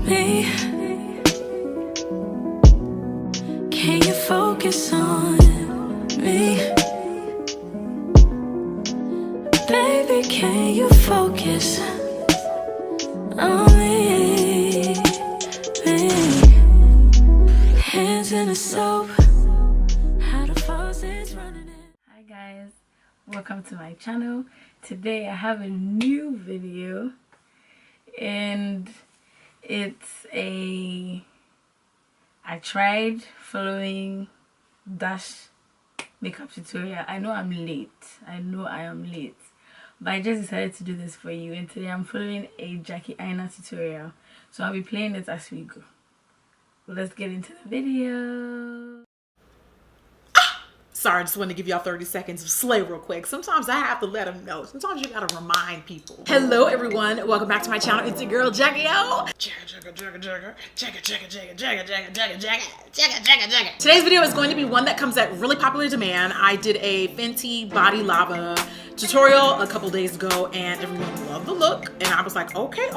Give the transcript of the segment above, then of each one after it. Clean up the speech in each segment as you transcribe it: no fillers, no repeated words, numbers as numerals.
me. Can you focus on me? Baby, can you focus on me? Hands in the soap, how the faucet's running in. Hi guys, welcome to my channel. Today I have a new video and I tried following Dash makeup tutorial. I know I'm late. I am late. But I just decided to do this for you, and today I'm following a Aina tutorial. So I'll be playing it as we go. Let's get into the video. Sorry, I just want to give y'all 30 seconds of slay real quick. Sometimes I have to let them know. Sometimes you gotta remind people. Hello everyone, welcome back to my channel. It's your girl Jackie O. Today's video is going to be one that comes at really popular demand. I did a Fenty Body Lava tutorial a couple days ago and everyone loved the look. And I was like, okay.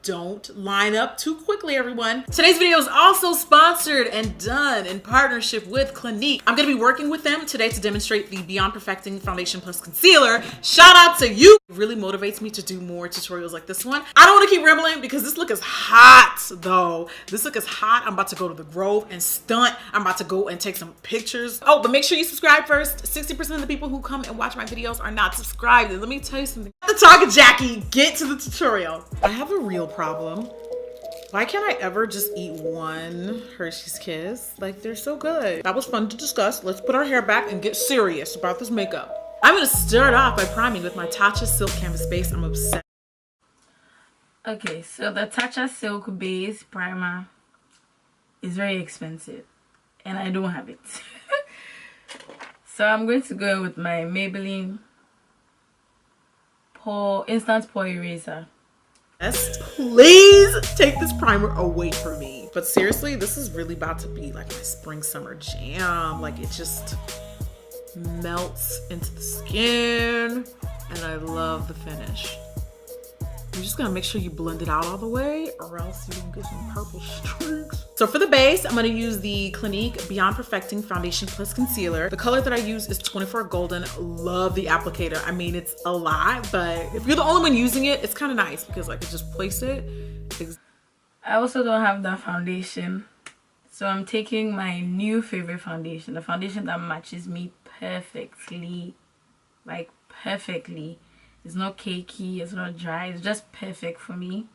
Don't line up too quickly, everyone. Today's video is also sponsored and done in partnership with Clinique. I'm gonna be working with them today to demonstrate the Beyond Perfecting Foundation Plus Concealer. Shout out to you. It really motivates me to do more tutorials like this one. I don't wanna keep rambling because this look is hot though. This look is hot. I'm about to go to the Grove and stunt. I'm about to go and take some pictures. Oh, but make sure you subscribe first. 60% of the people who come and watch my videos are not subscribed. And let me tell you something. The talk of Jackie, get to the tutorial. I have a real problem. Why can't I ever just eat one Hershey's Kiss? Like, they're so good. That was fun to discuss. Let's put our hair back and get serious about this makeup. I'm gonna start off by priming with my Tatcha Silk Canvas Base. I'm obsessed. Okay, so the Tatcha Silk Base Primer is very expensive and I don't have it. So I'm going to go with my Maybelline Instant Pore Eraser. Yes, please take this primer away from me. But seriously, this is really about to be like my spring summer jam. Like, it just melts into the skin and I love the finish. You're just gonna make sure you blend it out all the way or else you can get some purple streaks. So for the base, I'm gonna use the Clinique Beyond Perfecting Foundation Plus Concealer. The color that I use is 24 Golden. Love the applicator. I mean, it's a lot, but if you're the only one using it, it's kind of nice because I can just place it. I also don't have that foundation. So I'm taking my new favorite foundation, the foundation that matches me perfectly. Like, perfectly. It's not cakey, it's not dry, it's just perfect for me.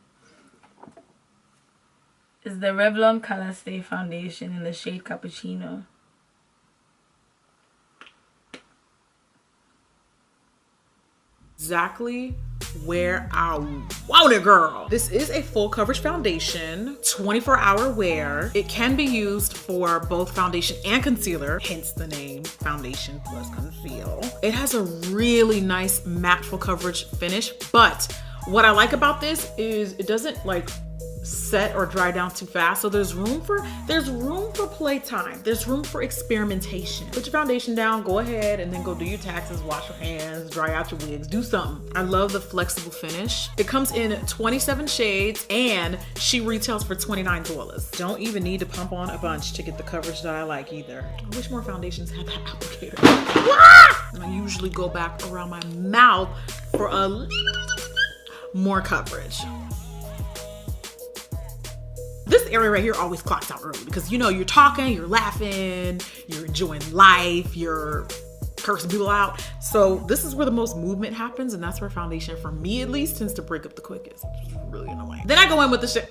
It's the Revlon Color Stay Foundation in the shade Cappuccino. Exactly where I want it, girl. This is a full coverage foundation, 24-hour wear. It can be used for both foundation and concealer, hence the name Foundation Plus Conceal. It has a really nice matte full coverage finish, but what I like about this is it doesn't like set or dry down too fast. So there's room for playtime. There's room for experimentation. Put your foundation down, go ahead and then go do your taxes, wash your hands, dry out your wigs, do something. I love the flexible finish. It comes in 27 shades and she retails for $29. Don't even need to pump on a bunch to get the coverage that I like either. I wish more foundations had that applicator. And I usually go back around my mouth for a little more coverage. This area right here always clocks out early because, you know, you're talking, you're laughing, you're enjoying life, you're cursing people out. So this is where the most movement happens, and that's where foundation, for me at least, tends to break up the quickest, which is really annoying. Then I go in with the shade.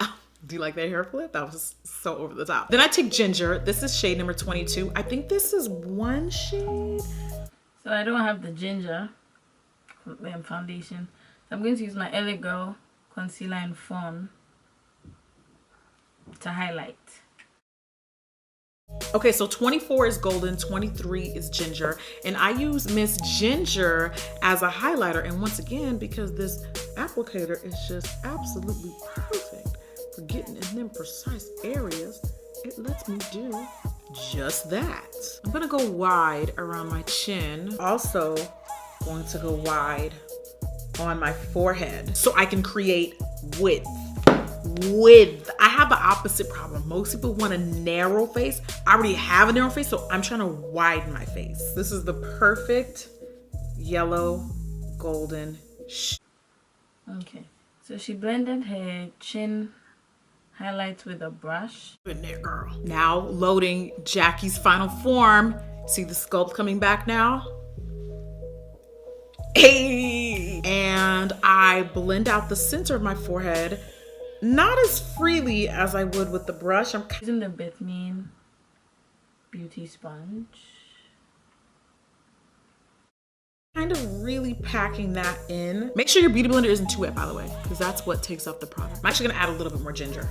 Do you like that hair flip? That was so over the top. Then I take Ginger. This is shade number 22. I think this is one shade. So I don't have the Ginger foundation. So I'm going to use my LA Girl Concealer in Fawn to highlight. Okay, so 24 is Golden, 23 is Ginger, and I use Miss Ginger as a highlighter. And once again, because this applicator is just absolutely perfect for getting in them precise areas, it lets me do just that. I'm gonna go wide around my chin. Also going to go wide on my forehead so I can create width. Width. I have the opposite problem. Most people want a narrow face. I already have a narrow face, so I'm trying to widen my face. This is the perfect yellow golden Okay, so she blended her chin highlights with a brush. in there, girl. Now loading Jackie's final form. See the sculpt coming back now? Hey! And I blend out the center of my forehead, not as freely as I would with the brush. I'm Using the Bitmean beauty sponge. kind of really packing that in. Make sure your beauty blender isn't too wet, by the way, because that's what takes up the product. I'm actually gonna add a little bit more ginger.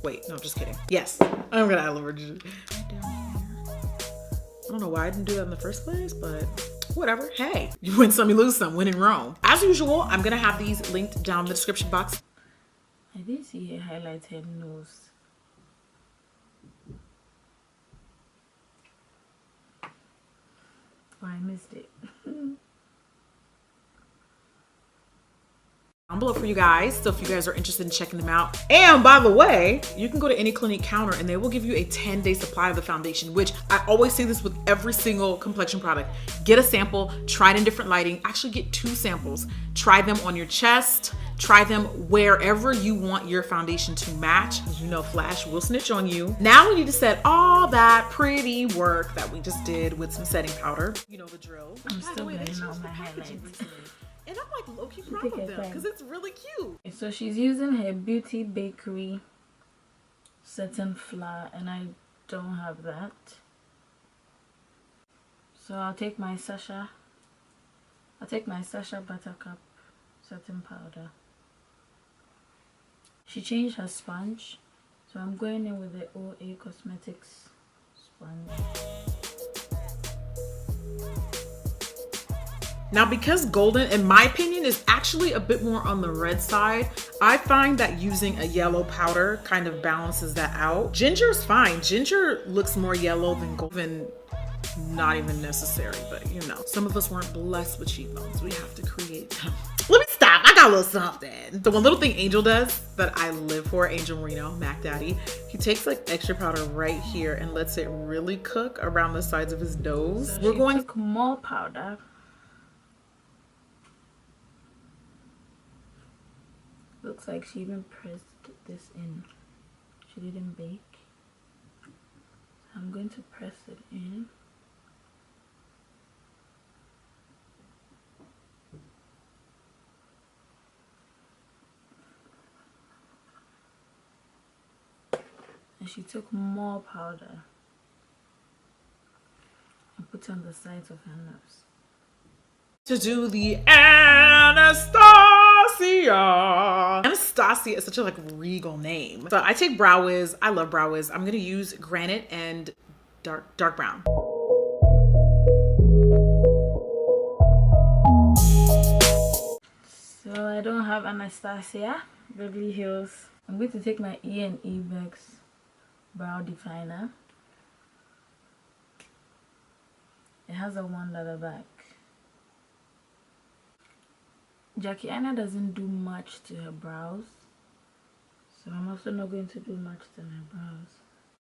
Wait, no, just kidding. Yes, I'm gonna add a little more ginger. I don't know why I didn't do that in the first place, but whatever. Hey, you win some, you lose some. Win in Rome. As usual, I'm gonna have these linked down in the description box. I did see her highlight her nose. Oh, I missed it. Down below for you guys, so if you guys are interested in checking them out. And by the way, you can go to any Clinique counter and they will give you a 10-day supply of the foundation, which I always say this with every single complexion product. Get a sample, try it in different lighting, actually get 2 samples. Try them on your chest, try them wherever you want your foundation to match. As you know, Flash will snitch on you. Now we need to set all that pretty work that we just did with some setting powder. You know the drill. I'm still getting all my highlights. And I'm like low-key proud of them because it's really cute. So she's using her Beauty Bakery setting flour, and I don't have that. So I'll take my Sasha Buttercup setting powder. She changed her sponge, so I'm going in with the OA Cosmetics sponge. Now, because golden, in my opinion, is actually a bit more on the red side, I find that using a yellow powder kind of balances that out. Ginger is fine. Ginger looks more yellow than golden. Not even necessary, but you know, some of us weren't blessed with cheekbones. We have to create them. Let me stop. I got a little something. The one little thing Angel does that I live for, Angel Marino, Mac Daddy, he takes like extra powder right here and lets it really cook around the sides of his nose. So we're going took more powder. Looks like she even pressed this in. She didn't bake. I'm going to press it in. And she took more powder and put it on the sides of her nose. To do the Anastasia. Anastasia is such a like regal name. So I take Brow Wiz. I love Brow Wiz. I'm gonna use Granite and dark brown. So I don't have Anastasia Beverly Hills. I'm going to take my E&E Vex brow definer. It has a $1 back. Aina doesn't do much to her brows, so I'm also not going to do much to her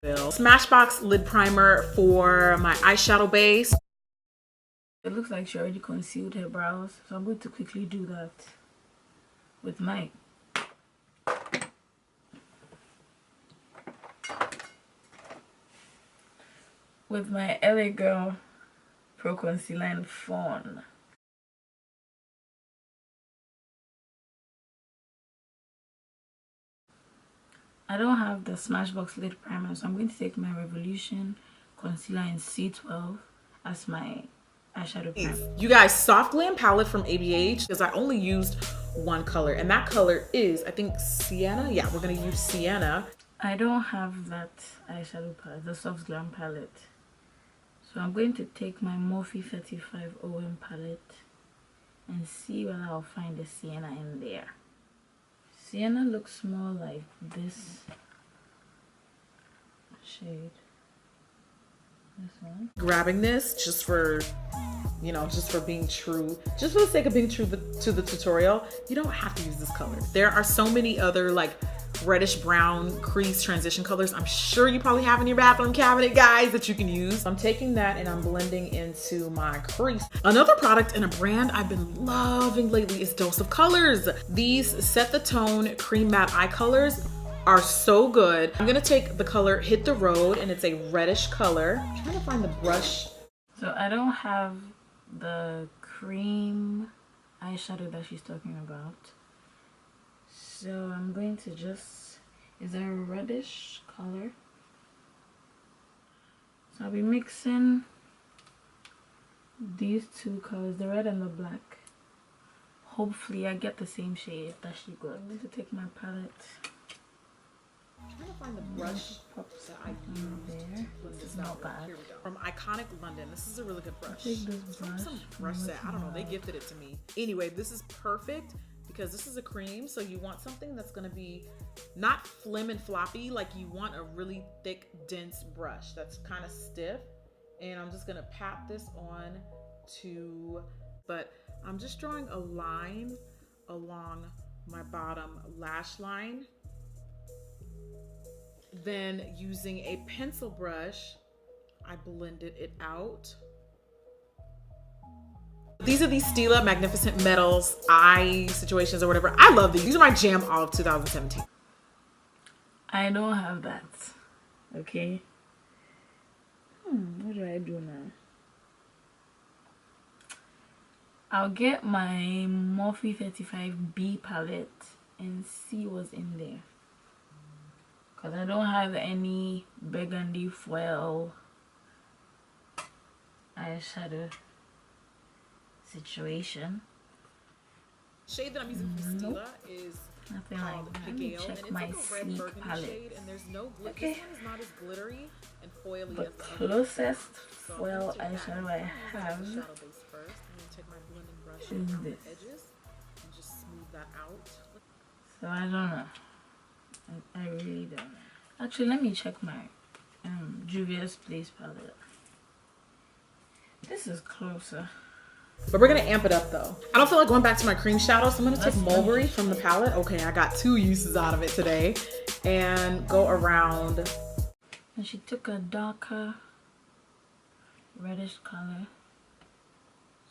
brows. Smashbox lid primer for my eyeshadow base. It looks like she already concealed her brows, so I'm going to quickly do that with my LA Girl Pro Concealer in Fawn. I don't have the Smashbox lid primer, so I'm going to take my Revolution concealer in C12 as my eyeshadow primer. You guys, Soft Glam palette from ABH, because I only used one color, and that color is, I think, Sienna. Yeah, we're gonna use Sienna. I don't have that eyeshadow palette, the Soft Glam palette. So I'm going to take my Morphe 35 OM palette and see whether I'll find the Sienna in there. Sienna looks more like this shade. This one. Grabbing this just for you know, just for being true, just for the sake of being true to the tutorial, you don't have to use this color. There are so many other like reddish brown crease transition colors I'm sure you probably have in your bathroom cabinet, guys, that you can use. I'm taking that and I'm blending into my crease. Another product and a brand I've been loving lately is Dose of Colors. These Set the Tone cream matte eye colors are so good. I'm gonna take the color Hit the Road, and it's a reddish color. I'm trying to find the brush. So I don't have the cream eyeshadow that she's talking about. So I'm going to just, is there a reddish color? So I'll be mixing these two colors, the red and the black. Hopefully I get the same shade that she got. I'm going to take my palette. I'm trying to find the brush that I used. There. It's not bad. Here we go. From Iconic London. This is a really good brush. Take this It's from brush. some brush set. I don't know. They gifted it to me. Anyway, this is perfect because this is a cream. So you want something that's going to be not flim and floppy. Like you want a really thick, dense brush that's kind of stiff. And I'm just going to pat this on to, but I'm just drawing a line along my bottom lash line. Then using a pencil brush, I blended it out. These are the Stila Magnificent Metals eye situations or whatever. I love these. These are my jam all of 2017. I don't have that. Okay. What do I do now? I'll get my Morphe 35B palette and see what's in there. Because I don't have any burgundy foil eyeshadow situation. Shade that I'm using from Stila is Nothing called like that. Let me Pigale, check and it's my like a red Sleek burgundy palette. shade, and there's no glitter. Okay. This one is not as glittery and foily The as the other. closest So I'm foil gonna take that. eyeshadow I I'm gonna have use the shadow base first. I'm gonna take my blending brush is around the this. edges and just smooth that out. So I don't know. I really don't know. Actually, let me check my Juvia's Place palette. This is closer. But we're gonna amp it up though. I don't feel like going back to my cream shadow, so I'm gonna take Mulberry from the palette. Okay, I got 2 uses out of it today. And go around. And she took a darker reddish color.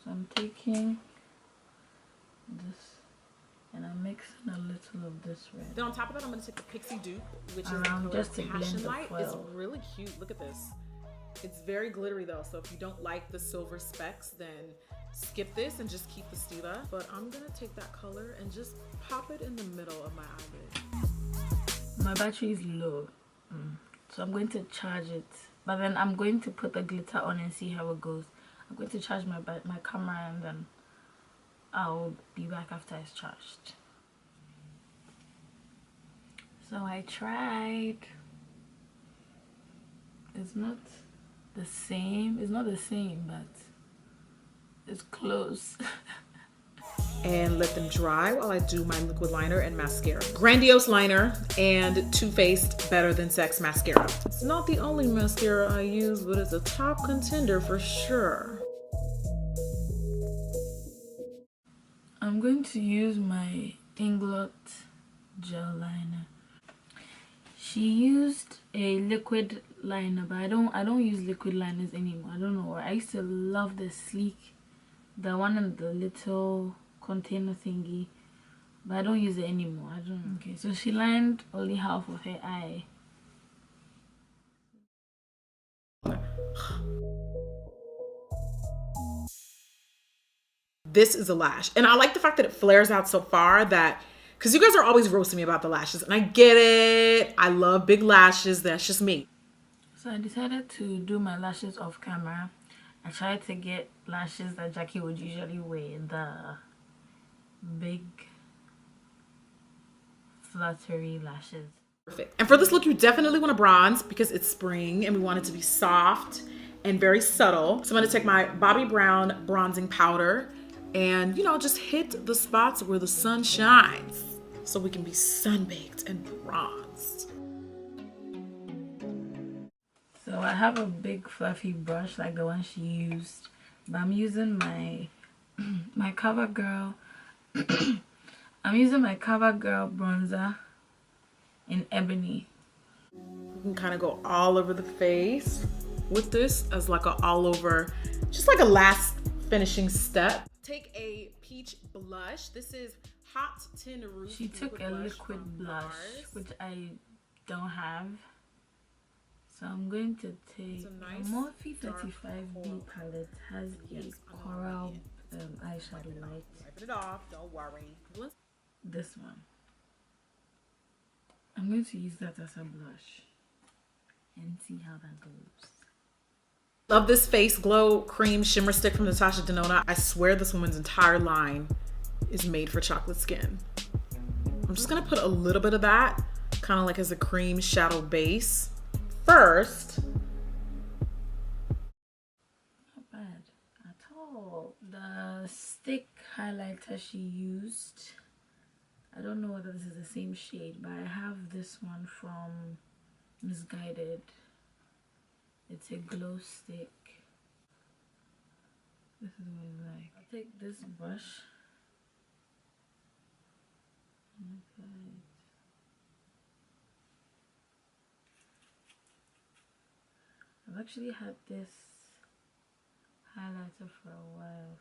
So I'm taking this and I'm mixing a little of this red. Then on top of that, I'm gonna take the Pixie Dupe, which is the Around color just to blend Passion the Light. foil. It's really cute. Look at this. It's very glittery though, so if you don't like the silver specks, then skip this and just keep the Stila. But I'm gonna take that color and just pop it in the middle of my eyelid. My battery is low, so I'm going to charge it. But then I'm going to put the glitter on and see how it goes. I'm going to charge my camera and then I'll be back after it's charged. So I tried. It's not the same. It's not the same, but it's close. And let them dry while I do my liquid liner and mascara. Grandiose liner and Too Faced Better Than Sex mascara. It's not the only mascara I use, but it's a top contender for sure. I'm going to use my Inglot gel liner. She used a liquid liner, but I don't use liquid liners anymore. I don't know why. I used to love the Sleek, the one in the little container thingy, but I don't use it anymore. I don't know. Okay, so she lined only half of her eye. This is a lash, and I like the fact that it flares out so far, that because you guys are always roasting me about the lashes, and I get it. I love big lashes. That's just me. So I decided to do my lashes off camera. I tried to get lashes that Jackie would usually wear, the big fluttery lashes. Perfect. And for this look, you definitely want to bronze because it's spring and we want it to be soft and very subtle. So I'm going to take my Bobbi Brown bronzing powder and, you know, just hit the spots where the sun shines so we can be sunbaked and bronzed. So I have a big fluffy brush like the one she used but I'm using my my CoverGirl I'm using my CoverGirl bronzer in Ebony. You can kind of go all over the face with this as like a all over, just like a last finishing step. Take a peach blush. This is Hot Tin Roof. She took a liquid blush, which I don't have. So I'm going to take a Morphe 35B palette. Has a coral eyeshadow light. Wipe it off, don't worry. This one. I'm going to use that as a blush and see how that goes. Love this Face Glow Cream Shimmer Stick from Natasha Denona. I swear this woman's entire line is made for chocolate skin. I'm just gonna put a little bit of that, kind of like as a cream shadow base first. Not bad at all. The stick highlighter she used, I don't know whether this is the same shade, but I have this one from Misguided. It's a glow stick. This is what it's like. I'll take this brush. I've actually had this highlighter for a while.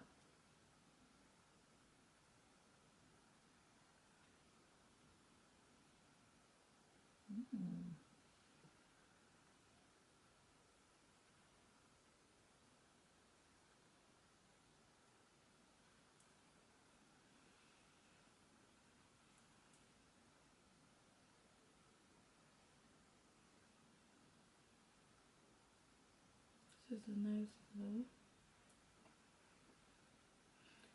This is a nice glow.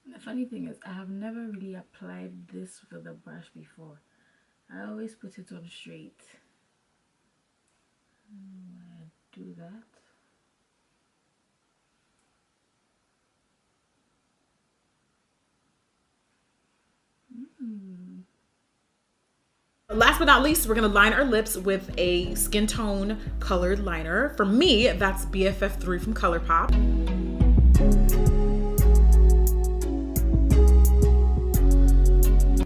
And the funny thing is, I have never really applied this with a brush before. I always put it on straight. I do that. Last but not least, we're gonna line our lips with a skin tone colored liner. For me, that's BFF3 from ColourPop.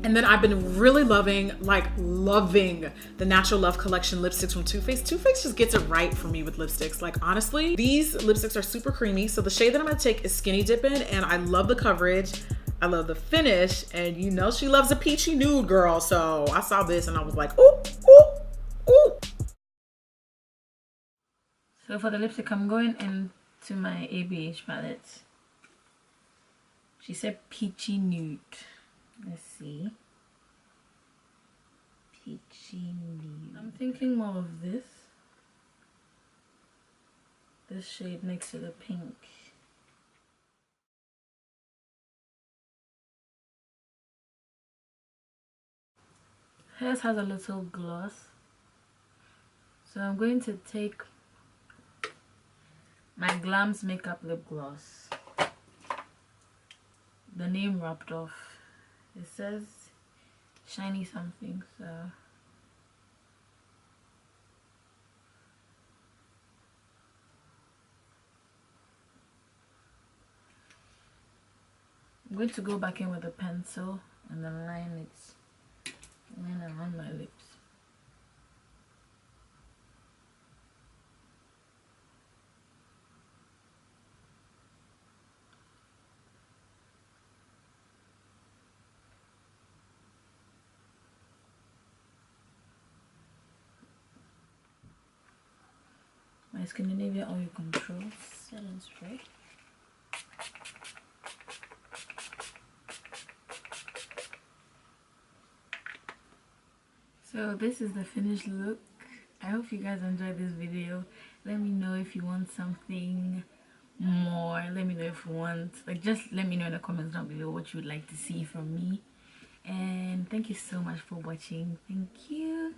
And then I've been really loving the Natural Love Collection lipsticks from Too Faced. Too Faced just gets it right for me with lipsticks. Like, honestly, these lipsticks are super creamy. So the shade that I'm gonna take is Skinny Dippin', and I love the coverage. I love the finish, and you know she loves a peachy nude, girl. So I saw this and I was like, ooh, ooh, ooh. So for the lipstick, I'm going into my ABH palette. She said peachy nude. Let's see. Peachy nude. I'm thinking more of this. This shade next to the pink. Hers has a little gloss. So I'm going to take my Glam's Makeup Lip Gloss. The name wrapped off. It says shiny something, so I'm going to go back in with a pencil and then line around my lips. My Scandinavia Oil Control Setting Spray. So this is the finished look. I hope you guys enjoyed this video. Let me know if you want something more. Let me know if you want, like, just let me know in the comments down below what you would like to see from me. And thank you so much for watching. Thank you.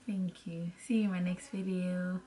See you in my next video.